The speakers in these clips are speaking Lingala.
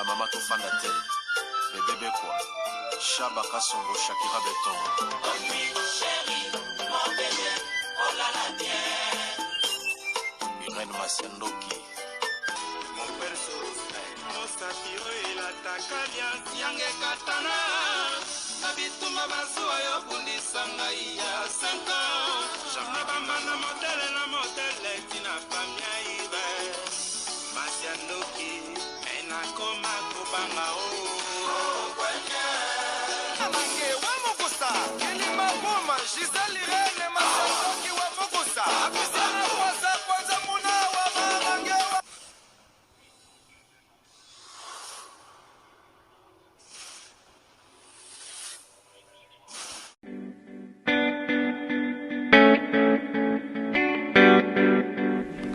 ba mama to fanda te. Bébé quoi. Chaba Kasongo Shakira Beton. Oh oui, chérie, mon bébé, oh là là, bien. Irène Masiandoki. Mon perso, mon satiro et la takalia, Siange Katana. Nabituma Basua, Yobundi Sangaïa, 5 ans. Jamabama, la modèle, Tina Famia Ibe. Masiandoki, Enakoma, Kobanga, oh.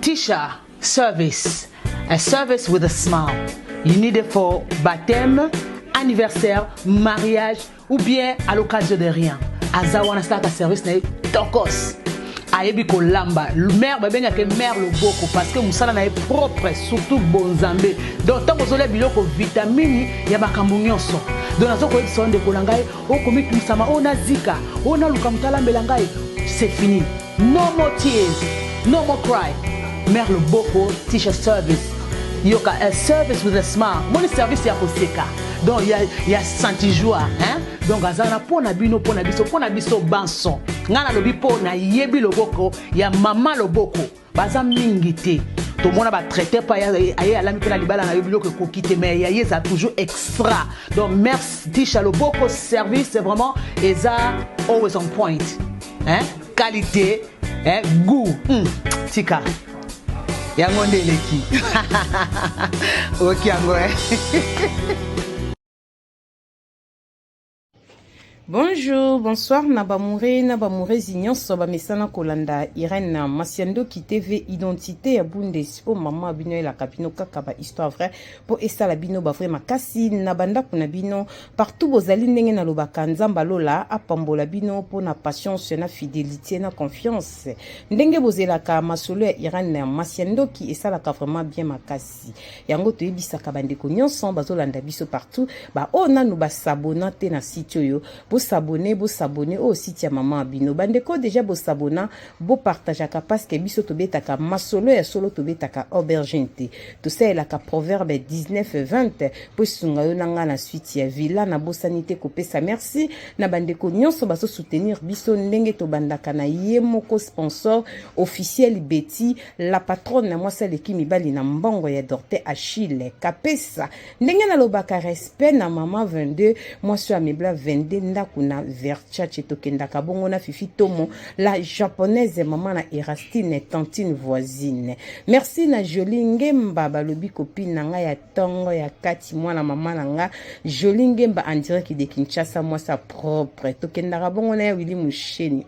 Tisha service, a service with a smile. You need it for baptême, anniversaire, mariage ou bien à l'occasion de rien. Azawana start a service na tokos. Ayebi ko lamba. Mère ba benga ke mère le boko parce que musala na propre surtout bonzambe. Donc tant bozole biloko vitamine ya bakambu nyonso. Donc nazo ko ebisa de kolangai o komi tumsama o nazika o na luka mutala mbelangai. C'est fini. No more tears, no more cry. Mère le boko Tisha service. Yoka a service with a smile. Mon service ya koseka. Donc il y a senti joie, hein? Donc azana pona bino pona biso banson. Ngana lobi pona yebi loboko ya mama loboko. Baza mingi te. To mona ba traiter pa ya alami pela libala na yebi loko kokite mais ya yeza toujours extra. Donc merci Tisha loboko service c'est vraiment eza always on point. Hein? Qualité, hein? Goût. Tika. Yango ndeleki. OK yango. Bonjour, bonsoir, Nabamouré Zignon, Soba Mesana Kolanda, Irène Masiandoki TV, Identité ya Bundes, oh maman Abino la Capino Kakaba, histoire vraie, pour Esta la Bino Bafre Makasi, Nabanda Kunabino, partout vos alignes na Lobaka, Nzambalola, Apambola Bino, pour na patience, na fidélité, na confiance. Ndenge Bozelaka, Masolo Irène Masiandoki, et ça la vraiment bien Makasi. Yango to ebisa kabandeko nyonso, bazolanda biso partout, ba oh nanu ba sabona te na site yo. Bo s'abonner au site ya maman Abino. Bandeko déjà bo s'abonner, bo partageaka parce que biso tobetaka masolo ya solo tobetaka aubergine. Tout ça la ka proverbe 19-20 po sunga yo nanga na suite ya villa na bosanité kopesa merci na bandeko nyonso baso soutenir biso ndenge to bandaka na ye moko sponsor officiel Betty la patronne na mwasa leki mibali na mbongo ya Dorte Achille kapesa ndenge na lobaka respect na mama 22 mwasi ya mebla 22 kuna verchache tokenda kabongo na fifi tomo la japonaise maman na Erastine tantine voisine merci na Jolie Ngemba balobi copine nanga ya tongo ya kati mwana mama nanga Jolie Ngemba en direct de Kinshasa moi sa propre tokenda kabongo na Willy Musheni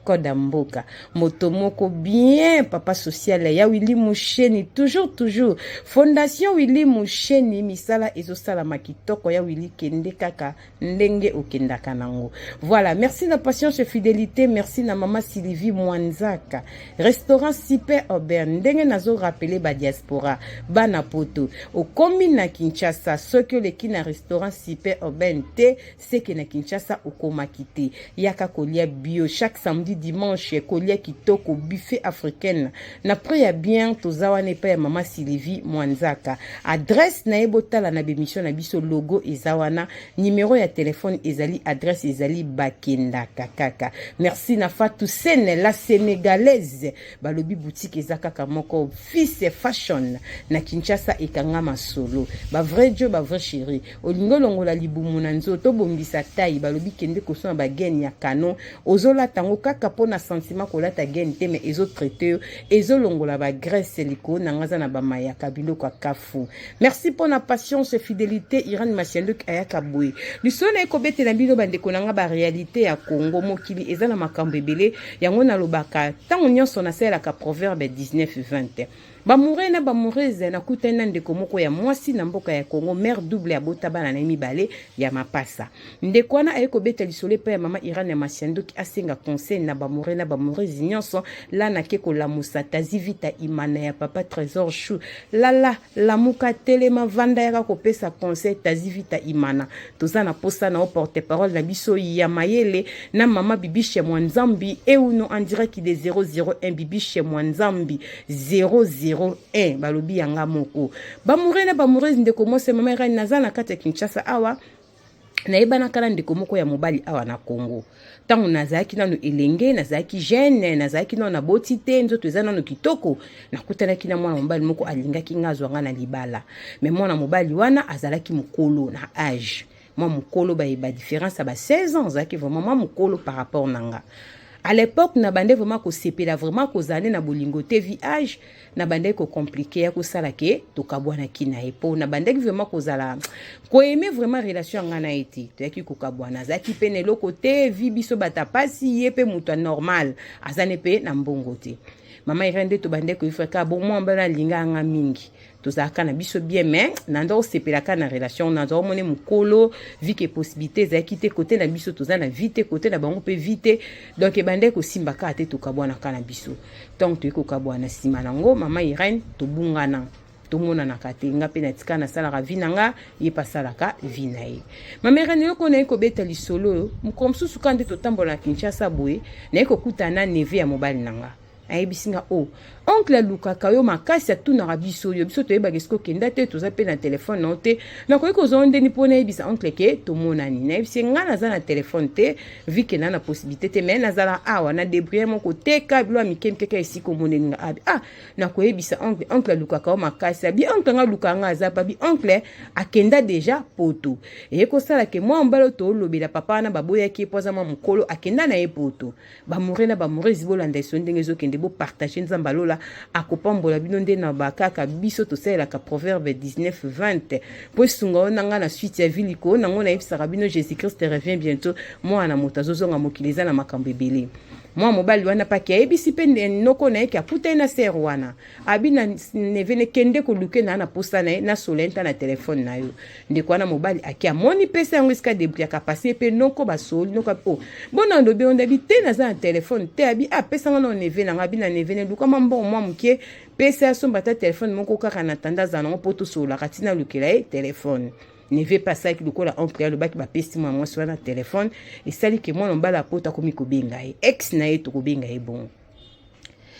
Koda Mboka motomoko bien papa social ya Willy Musheni toujours fondation Willy Musheni misala ezosala makitoko ya Willy kende kaka ndenge okenda kanango. Voilà, merci na patience et fidélité, merci na maman Sylvie Mwanzaka. Restaurant Super Auberge, ndenge nazo rappeler ba diaspora, bana poto. Au komi na Kinshasa, ce que le ki na restaurant Super Auberge te, c'est que na Kinshasa okoma kite. Yaka kolia bio chaque samedi dimanche kolia kitoko buffet africaine. Na priya bien tozawa ne pa ya maman Sylvie Mwanzaka. Adresse na ebotala na bemission na biso logo ezawana, numéro ya téléphone ezali adresse ezali bakenda kakaka. Merci na Fatou Sene la sénégalaise balobi boutique ezakaka moko fils fashion na Kinshasa ekanga masolo ba vrai Dieu ba vrai chéri olingo longola libumu na nzoto bombisa taille balobi kende kosona ba gain ya canon ozola tango kaka pona sentiment kolata gain te mais ezo traiter ezo longola ba graisse liko na ngaza na ba maya kabilo kwa kafu. Merci pour na patience et fidélité Irène Masiandoki ayaka boy lisone ekobete na bino bandeko nanga ba réalité ya Congo mokili eza na makambo ebele yango na lobaka tango nyonso na sela ka proverbe 19-20 Bamouré na bamoureze na kutana ndeko moko ya mwasi na mboka ya Congo mère double ya bota bana na mibale ya mapasa ndeko wana ayeko beta lisole pa ya mama Irène Masiandoki asenga conseil na bamure na bamurezi nyonso la nake kolamusa tazi vita imana ya papa trésor chou lala lamuka telema vanda yaka kopesa conseil tazi vita imana toza na posa na porte parole na biso ya mayele na mama bibi chez Mwanzambi euno en direct de 001 bibi chez Mwanzambi 001 balobi yanga moko bamure na bamurezi ndeko mose mama Irene naza na kati ya Kinshasa awa na ebana kala ndeko moko ya mobali awa na Congo tangu nazaki nanu elenge nazaki jeune nazaki nanu na boti te nzoto eza nanu kitoko nakutanaki na mwana mobali moko alingaki nga azwanga na libala mais mwana mobali wana azalaki mokolo na âge mwa mokolo ba différence ba 16 ans azalaki vraiment mwa mokolo par rapport nanga. À l'époque, na bande vraiment ko sepela vraiment ko zane na bolingo te viage na bande ko compliqué ya ko sala ke to kabwana kina epo na bande vraiment ko zala ko aimer vraiment relation ngana eti to yaki ko kabwana zaki pene loko te vi biso bata pasi yepe mutu normal azane pe na mbongo te mama Irene to bande ko ifaka bon mo mbana linga nga mingi tozaka na biso bien mais nando sepelaka na relation nando mone mukolo vi ke possibilité za quitter côté na biso toza na vite côté na bango pe vite donc bande ko simbaka ate to kabwana kana biso donc to ko kabwana sima nango mama Irene to bungana to mona na katenga pe na tika na sala ravinanga ye pasalaka vinae mama Irene yoko na ko beta lisolo mukomsusu kande to tambola na Kinshasa boye na ko kutana neve ya mobile nanga ayebisinga o oncle Luka kayo makasi atunaka biso yo biso toyeba kesko kenda te toza pe na telefone na te na koyi kozonde ni pona yebisa oncle ke tomonani na yebisi nga naza na telefone te vi ke na possibilité te mais nazala awa na débrouiller moko teka bilo amike mkeka esi komoneni nga abi na koyebisa oncle Luka kayo makasi abi oncle nga Luka nga aza pa bi oncle akenda déjà poto e kosala ke mwa mbalo to lobela papa na baboya ki poza mwa mukolo akenda na ye poto bamure na bamure zibolanda sondenge zokende bo partager nzamba lola akopambola bino nde na bakaka biso tosalelaka proverbe 19:20 po sunga onanga na suite ya viliko nango na yebisaka bino Jésus Christ revient bientôt mwana moto azozonga mokili eza na makambo ebele mwa mobali wana paki ayebisi mpe noko na ye ki aputai na ser wana abi na nevene kende koluke na posa na ye na solenta na telefone na yo ndeko wana mobali aki amoni pesa yango esika debriaka pasi mpe noko basoli noko o bona ndobe onda bi te naza na telefone te abi apesanga na nevene nanga abi na nevene lukama mbongo mwa moke pesa asomba ta telefone moko kaka na tandaza nango po tosololaka tina lukela ye telefone ne veut pas ça qui le colle en prière le bac ba pesti moi sur na téléphone et sali que moi on bala pota komi ko benga ex na ye to ko benga e bon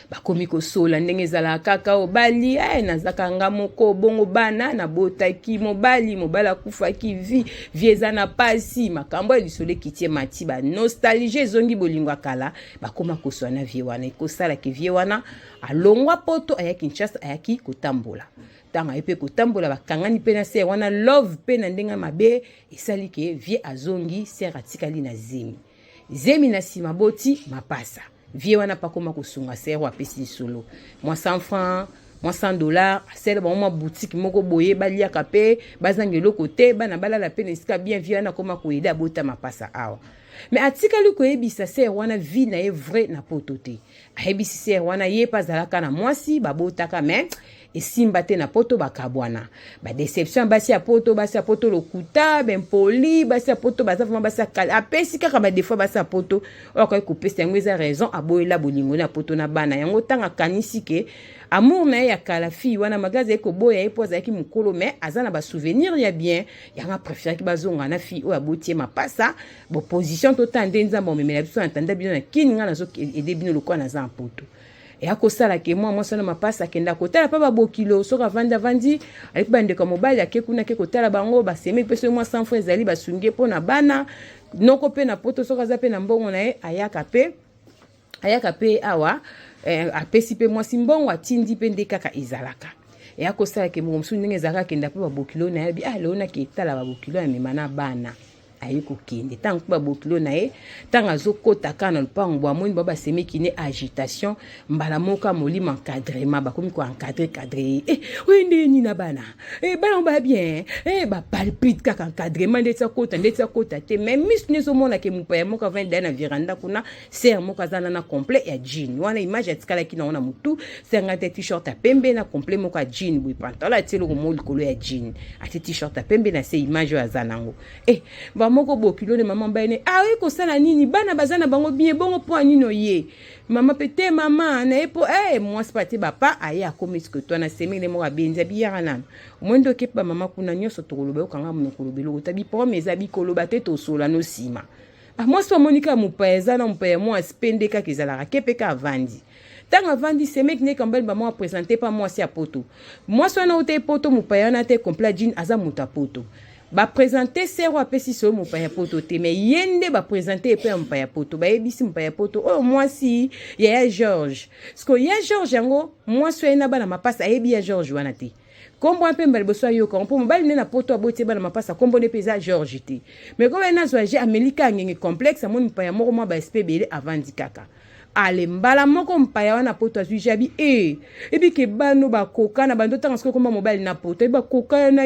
ba komi ko sola ndenge zala kaka o bali nazaka nga moko bongo bana na botaki mobali mobala kufa ki vieza na pasi makambo elisole kitie mati ba nostalgie zongi bolingo kala ba koma ko sona vie wana ko sala ke vie wana alongwa poto ayaki Kinshasa ayaki kotambola tanga epe kotambola bakangani pe na se wana love pe na ndenga mabe esali ke vie azongi se ratikali na zemi na sima boti mapasa vie wana pakoma kosunga se wa pesi solo moi 100 francs moi $100 sel ba mo boutique moko boye baliaka pe bazangelo côté bana balala pe nesika bien vie wana koma koida bota mapasa awa mais atikali koyebisa se wana vie na ye vrai na potote ayebisi se wana ye pazalaka na mwasi babotaka mais esimba te na poto bakabwana ba déception basi ya poto lokuta ben poli basi ya poto baza vraiment basi kala apesi kaka ba défaut basi ya poto okoy kopesa yango eza raison aboyela bolingo na poto na bana yango tanga kanisi ke amour na ya kala fi wana magaze eko boya epoza ki mukolo mais azana ba souvenir ya bien yanga préfère ki bazonga na fi o abotie mapasa bo position totande nzambo memela biso entanda bino na kininga nazo ede bino lokwa na za poto et akosala ke moi sana mapasa kenda kotala pa babokilo soka vandi avec bande comme mobile ake kuna ke kotala bango ba semi peso moi 100 francs ezali basunge pona bana noko pe na poto soka za pe na mbongo na ye ayaka pe awa apesi pe moi simbongo atindi pe ndekaka izalaka et akosala ke mo msu ndenge zaka kenda pe babokilo na ye bi leona ke tala babokilo ya memana bana ayiko kende tant que babokilo na ye tant azokota kana lupango bwa moni baba semeki ne agitation mbala moka molima encadrement bakomi ko cadrer wende ni na bana bana ba bien ba palpite kaka encadrement ndetsa kota te même mis ne so mona ke mupa ya moka vende na viranda kuna ser moka zana na complet ya jean wana image atikala kina ona mutu senga te t-shirt a pembe na complet moka jean bui pantalon atelo ko moli kolo ya jean ati t-shirt a pembe na se image ya zanango ba liloba moko bokilo ne maman baine aye ko sala nini bana bazana bango bien bongo po anino ye mama pete mama na epo moi spati bapa aye akomis que toi na semele mo abenza biyara nana mwendo ke pa mama kuna nyoso tokoloba okanga monokolo belo tabi po meza bikoloba te to sola no sima moi so monika mupeza na mpaya mo aspende ka kezala kepeka avandi tanga vandi semek ne kambel ba mo présenter pas moi si a poto moi so na ote poto mupaya na te complet jean aza muta poto ba présenter sero apesi so mupaya poto te mais yende ba présenter pe mupaya poto ba ebisi mupaya poto oh moi si ya George sko ya George yango moi so ena bana mapasa ebi ya George wana te kombo un peu mbaliboso yo ko mpo mbali na poto aboti bana mapasa kombo ne pesa George te mais ko ena zo je Amerika ngenge complexe amoni mupaya moko mo ba SPBL avandi kaka ale mbala moko mpaya wana poto azwi jabi ebi ke bano bakoka na bando tanga siko koma mobile na poto eba koka na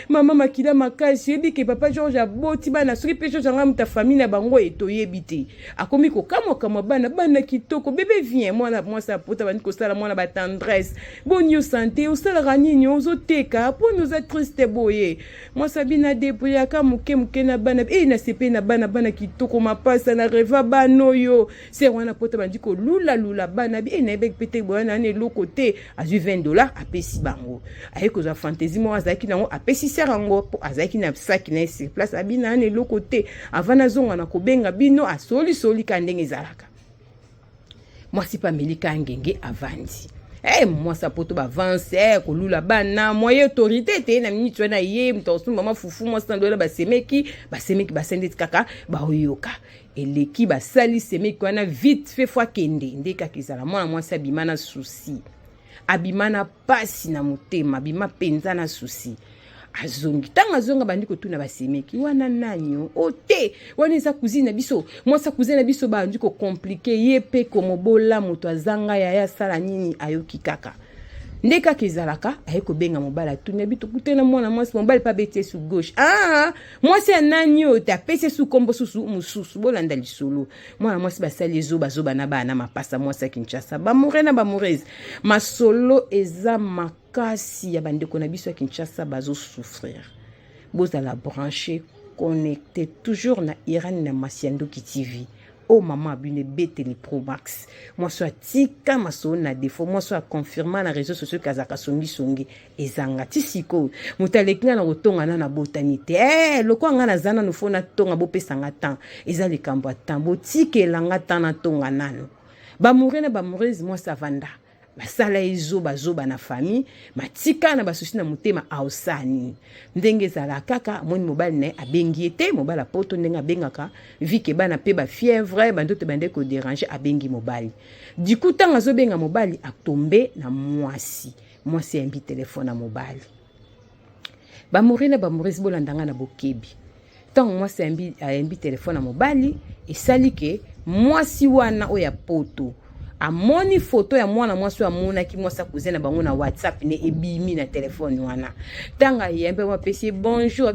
mama makila makasi ebi ke papa George aboti bana soki pe George anga muta famille na bango etoyebi te akomi ko kama bana kitoko bébé vient moi ça poto bandi ko sala mwana ba tendresse bonio santé o sala ranini ozo teka po nous être triste boye moi sabina deboya ka muke na bana na sepe na bana kitoko mapasa na reva bano yo c'est wana pota bandi ko lula bana bi na bek pete bona ne lokote azu $20 apesi bango aye ko za fantaisie mo azaki nango apesi serango po azaki na saki na sur place abina ne lokote avana zonga na kobenga bino asoli ka ndenge zalaka moi si pa melika ngenge avandi moi ça poto ba avancer ko lula bana moi autorité te na minute na ye mtosu mama fufu moi sandola ba semeki ba sendit kaka ba oyoka eleki ba sali semeki wana vite fait fois kende ndeka kizala moi sabimana souci abimana pasi na motema bima penza na souci azongi tanga zonga bandi ko tuna basemeki wana nanyo ote wana eza cousine biso moi sa cousine biso bandi ko compliqué yepe ko mobola moto azanga ya sala nini ayoki kaka ndeka kezalaka ayeko benga mobala tuna bito kutena mwana mwasi mobali pa bete su gauche mwasi ananyo ta pese su kombo susu mususu bolanda lisolo mwana mwasi basali zoba na bana mapasa mwasi Kinshasa bamureze masolo eza makasi ya bandeko na biso ya Kinshasa bazo souffrir bozala branché connecté toujours na Irène na Masiandoki TV. Oh maman abune beteli Pro Max. Moi soit tika maso na défaut. Moi soit confirmant na réseaux sociaux kazaka songi ezanga tisiko. Mutalekina na rotonga na botanité. Loko nga na zana no fona tonga bo pesanga temps. Eza le kambo tambo tike langa tana tonga nano. Ba mourir moi ça vanda. Basala bazoba na famille matika na basusi na mutema ausani ndenge zala kaka moni mobile ne abengi ete mobile poto ndenge abengaka vike bana pe ba fièvre bandote bande ko déranger abengi mobile du coup tanga zo benga mobile atombe na mwasi ambi téléphone na mobile ba mourir bolandanga na bokebi tant mwasi ambi téléphone na mobile esali ke mwasi wana oya poto amoni photo ya mwana mwasi amona ki mwasa cousine bango na WhatsApp ne ebimi na telefone wana tanga yembe wa pesi bonjour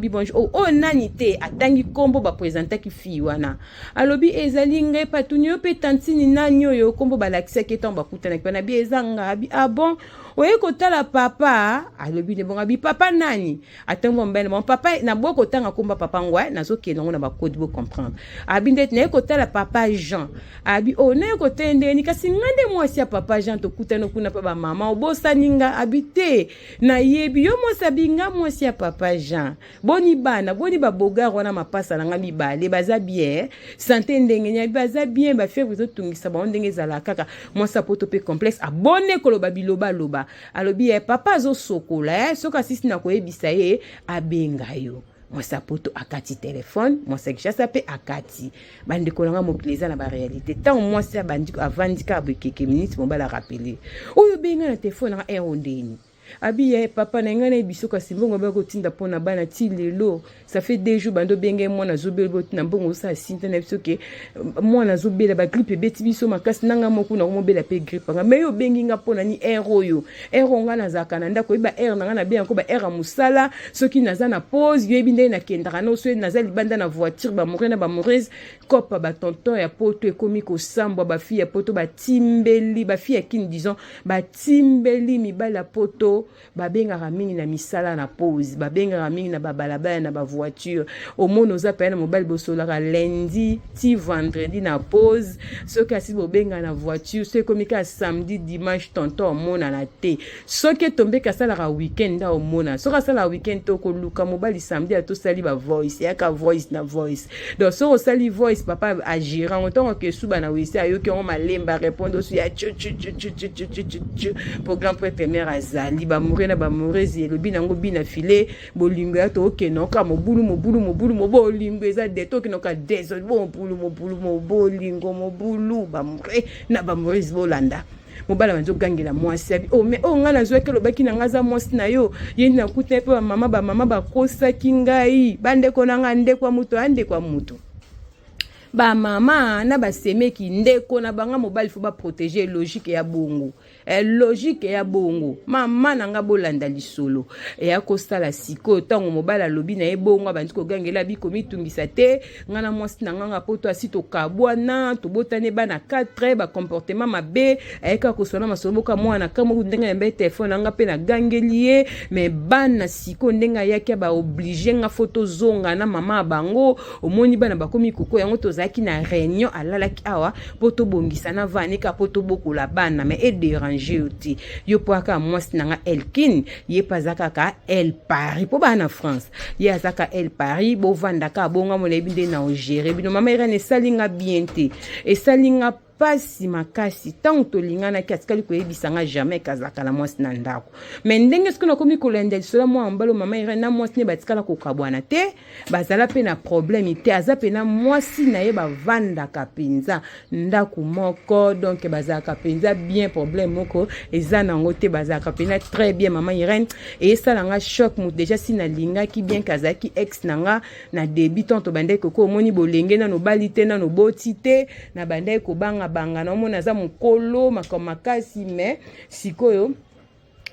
nani te atangi kombo ba présenter ki fi wana alobi ezali ngai patunyo pe tantini nanyo yo kombo ba lakisa ke tomba kutana ki na bi ezanga abi bon oye kotala papa alobi ne bonga bi papa nani atango mbele mon papa na boko tanga komba papa ngwa nazo ke nango na ba code bo comprendre abi ndet ne kotala papa Jean abi ne kotende ni kasi ngande mwasi ya papa Jean to kutana kuna pa ba mama obosa ninga habité na yebi yo mwasi binga mwasi ya papa Jean boni ba boga wana mapasa na ngami bale baza bien santé ndenge nya baza bien ba fièvre zo tungisa ba ndenge zala kaka mwasi poto pe complexe abone koloba biloba alobi papa zo sokola soka sisi na koyebisa ye abenga yo mwasi poto akati téléphone mwasi Kinshasa pe akati bande kolanga mobileza na ba réalité tant mwasi abandi avandika abekeke minute mobala rappeler oyo benga na téléphone na ondeni abi papa na ngana biso kasi mbongo ba kotinda pona bana ti lelo ça fait 2 jours bando benge mwana zobel botina mbongo sa sinta na biso ke mwana zobela ba grippe beti biso makasi nanga moku na mobela pe grippe nga me yo bengi nga pona ni ero nga na zaka na ndako iba nga na bien ko ba musala soki naza na pause yebi ndenge na kendaka no so naza libanda na voiture ba mourir na ba moureuse kopa ba tonton ya poto ekomi ko sambwa ba fille ya poto ba timbeli ba fille ya kini disons ba timbeli mibala poto biso babengaka mingi na misala na pause babengaka mingi na babalabala na bavoiture omona oza paya na mobali bosolaka lundi ti vendredi na pause soki asi bobenga na voiture soki ekomi ka samedi dimanche tonton omonana te soki etombeki asalaka weekend nda omona soki asalaka weekend to koluka mobali samedi atosali bavoice eyaka voice na voice donc soki osali voice papa agirango ntongo kesuba na wese ayoki yango malemba répondre oso ya programme première azali bamoure na bamourezi elobi nango bina file bolingo ya tookenoka mobulu bolingo eza de tokenoka deso mobulu bolingo bamoure na bamourezi bolanda mobala banzo gangela mwasi abi oh mais oh nga nazwaki lobaki na ngaza mwasi na yo yendi nakuta pe bamama bakosaki ngai bandeko na nga ndekwa mutu andekwa mutu ba mama na basemeki ndeko na banga mobali fo ba protéger logique ya bongo logique ya bongo mama nanga bolanda lisolo ya kosala siko tango mobala lobi na ebongo bandi ko gangela biko mitungisa te ngana mwasi nanga poto asito kabwana to botane bana 4 ba comportement mabe eka kosona masoboka mwana kama ndenga ya téléphone nanga pe na gangelie mais bana siko ndenga yaki ba obligé nga photo zonga na mama bango omoni bana bakomi koko yango tozaki na réunion alalaki awa poto bongisa na vanika poto bokola bana mais et déranger oti yo poaka mwasi nanga Elkin ye pazaka ka El Paris po bana France ye azaka El Paris bo vandaka bonga molebi nde na ogere bino mama irene salinga bien te et salinga pasi makasi tango tolingana ki atikali koyebisanga jamais kazaka na mwasi na ndako mais ndenge soki nakomi kolenda lisola mwa mbalo mama irene na mwasi ne batikala kokabwana te bazala pe na problème te aza pe na mwasi na ye bavandaka penza ndako moko donc bazalaka penza bien problème moko eza nango te bazalaka penza très bien mama irene esalanga choc mu déjà si nalingaki bien kazaki ex nanga na début tonto bandai koko omoni bolenge na nobali te na noboti te na bandai kobanga banga na omona za mukolo makamakazi mais sikoyo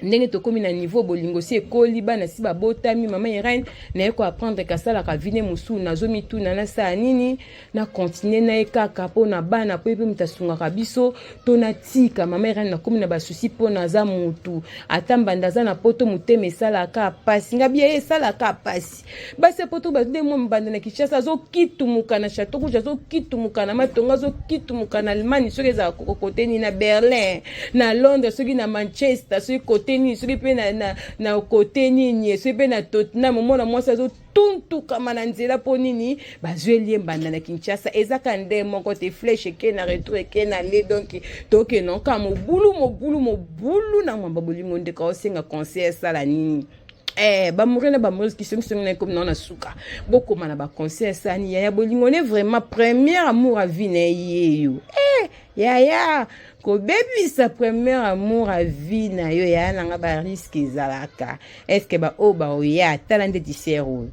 ndenge tokomi na niveau bolingo si ekoli bana si babotami mama Irene na eko apprendre kasala ka vine musu nazomi tuna na sa nini na continuer na ekaka po na bana po epe mutasunga kabiso to na tika mama Irene na komi na basusi po na za mutu atambanda za na poto muteme sala ka pasi ngabie sala ka pasi basi poto ba de mo mbanda na Kinshasa zo kitumuka na Chateau Rouge zo kitumuka na Matonga zo kitumuka na Allemagne soki za kokoteni na Berlin na Londres soki na Manchester soki kote ni soki pe na kote nini soki pe na Tottenham mona mwasa zo tuntu kama na nzela po nini bazweli mbanda na Kinshasa ezaka nde moko te flèche ke na retour ke na le donc toke non ka mobulu na mwamba bolingo ndeka osenga conseil sala nini bamurena bamurezi qui sont na comme na suka boko mana ba conseil sani ya bolingo ne vraiment premier amour à vie na yeyo ya ko baby sa premier amour à vie na yo ya nanga ba risque zalaka est-ce que ba oba oya talande disero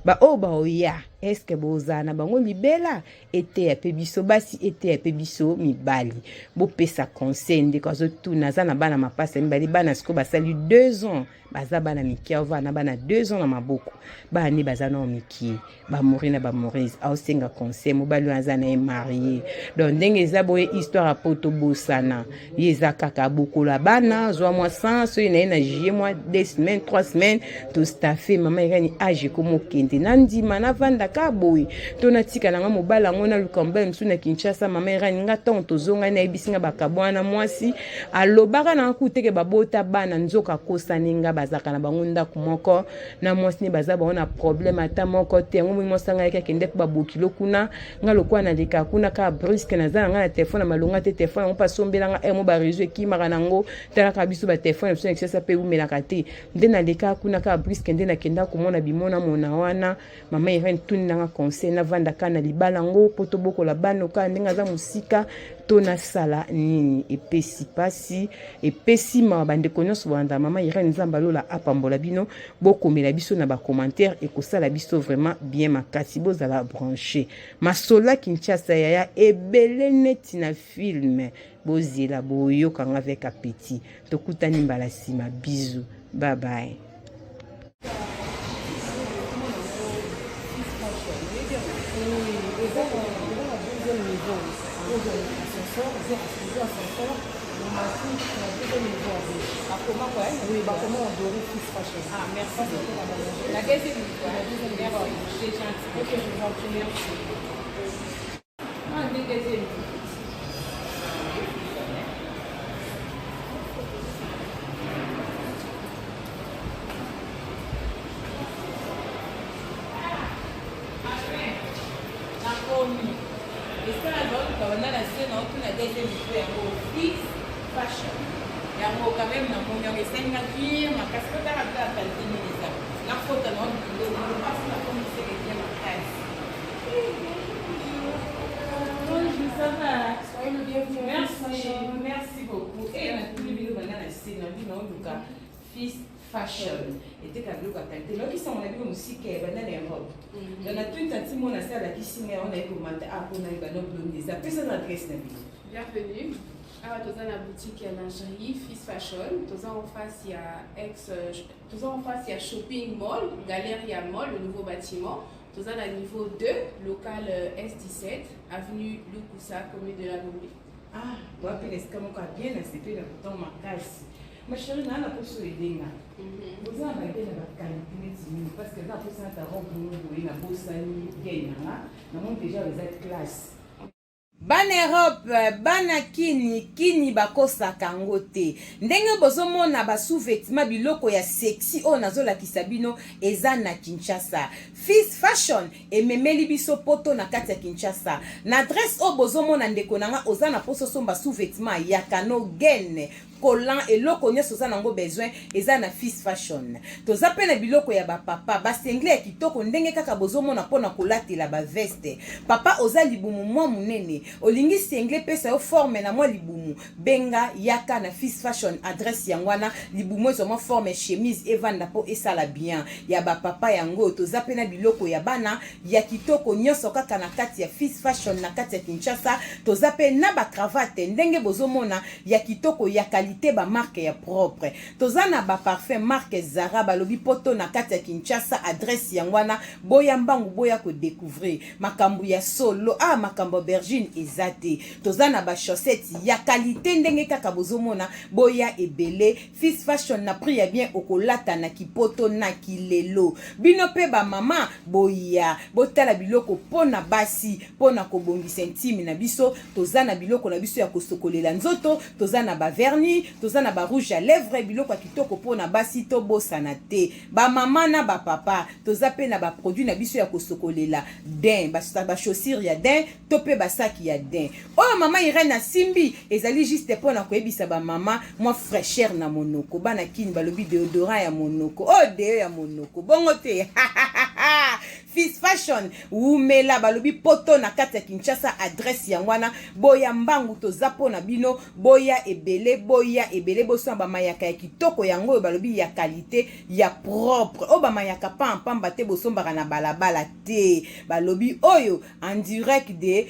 ba oba oya est-ce que bozana bango libela ete ya pebiso basi ete ya pebiso mibali bo pesa conseil ndeko zo tu nazana bana mapasa mibali bana siko basali 2 ans baza bana miki avana bana 2 ans na maboko bani bazana miki ba morina ba moriz au senga conseil mobali azana e marié donc ndenge za boye histoire a poto bosana yeza kaka bokola bana zo moi sans so ina na juillet moi 2 semaines 3 semaines tout staffé mama irani age comme kende nandi mana vanda ka boy to na tika na mobala ngona lukamba msu na Kinshasa mama irani nga tonto zonga na ebisinga bakabwana mwasi alobaka na kuteke babota bana nzoka kosaninga bazaka na bango ndako moko na mwasi ni baza baona problème ata moko te ngo mosanga yake kende ba bokilo kuna nga lokwa na leka kuna ka brusque na za nga na téléphone malonga te téléphone ngo pasombela nga mo ba réseau ki mara nango tala ka biso ba téléphone so Kinshasa pe umela kate nde na leka kuna ka brusque nde na kenda komona bimona mona wana mama Irene tuni nga conseil na vanda kana libala ngo poto boko la bano ka ndenga za musika tona sala nini epesi pasi epesi ma bande konyoso banda mama Irene Nzamba lola apambola bino bokomela biso na ba commentaire et ko sala biso vraiment bien makasi bozala branché masola Kinshasa ya ebele neti na film bozila boyoka nga avec appétit tokutani mbala sima bisous bye bye. On Comment quoi? Oui, comment on doit Fils Fashion. Ah, merci beaucoup. La deuxième fois. C'est gentil. Ok, je vous en prie, merci. Ah, deuxième. Fils Fashion. Il y a quand même un bon de signature, ma casquette à la qualité de la photo, on passe la commission et ma classe. Bonjour, ça va? Soyez le bienvenu. Merci beaucoup. Et on a tous les vidéos maintenant à Sénat, Fils Fashion. Et tu as vu la qualité. Là, qui sont en habit aussi, qui est dans les robes. On a tout un petit monde à ça, qui signe, on a commenté, on a eu un blonde des appels, ça n'adresse pas. Bienvenue. Alors, dans la boutique lingerie Fils Fashion, en face il y a Shopping Mall, Galeria Mall, le nouveau bâtiment. Dans le niveau 2, local S17, avenue Lukusa, commune de la Gombe. Ah, vous avez bien accepté le bouton ma casse. Ma chérie, on a pour aider. Vous avez la qualité parce que là, pour ça, tu as rencontré la bosse, déjà les classes. Bana Europe, bana kini bakosaka ngo te. Ndenge bozomona ba sous-vêtements biloko ya sexy o nazolakisa bino eza na Kinshasa. Fils Fashion ememeli biso poto na kati ya Kinshasa. Na adresse o bozomona ndeko nanga oza na poso somba sous-vêtements ya kano gene. Collant et loko nyonso za nango besoin eza na Fils Fashion. Toza pe na biloko ya ba papa ba sengle kitoko ndenge kaka bozomona pona kolatela ba veste. Papa oza libumu mwa munene. Olingi sengle pesa yo forme na mwa libumu. Benga yaka na Fils Fashion adresse yangwana libumu zo mwa forme chemise evanda po esala bien. Ya ba papa yango toza pe na biloko ya bana ya kitoko nyonso kaka na kati ya Fils Fashion na kati ya Kinshasa. Toza pe na ba cravate ndenge bozomona ya kitoko ya ba marque ya propre. Tozana ba parfum marque Zara balobi poto na kati ya Kinshasa adresse yangwana boya mbangu boya ko découvrir makambu ya solo makambu aubergine ezate. Tozana ba chaussettes ya qualité ndenge kaka bozomona boya ebele. Fils Fashion na prix ya bien okolata na kipoto na kilelo. Bino pe ba mama boya botala biloko pona basi pona kobongisa intime na biso. Tozana biloko na biso ya kosokolela nzoto. Tozana ba vernis tozana ba rouge à lèvres biloko kitoko pona basi to bosana te ba mama na ba papa toza pe na ba produit na biso ya kosokolela din ba chaussures ya din to pe ba sac ya din o mama Irene na simbi ezali juste pona koyebisa ba mama moi fraîcheur na monoko bana kini balobi déodorant ya monoko o deo ya monoko bongo te Fils Fashion umela balobi poto na kati ya Kinshasa adresse yangwana boya mbangu toza pona bino boya ebele boso ba mayaka ya kitoko yango balobi ya qualité ya propre o ba mayaka pamba te boso mbaka na balabala te balobi oyo en direct de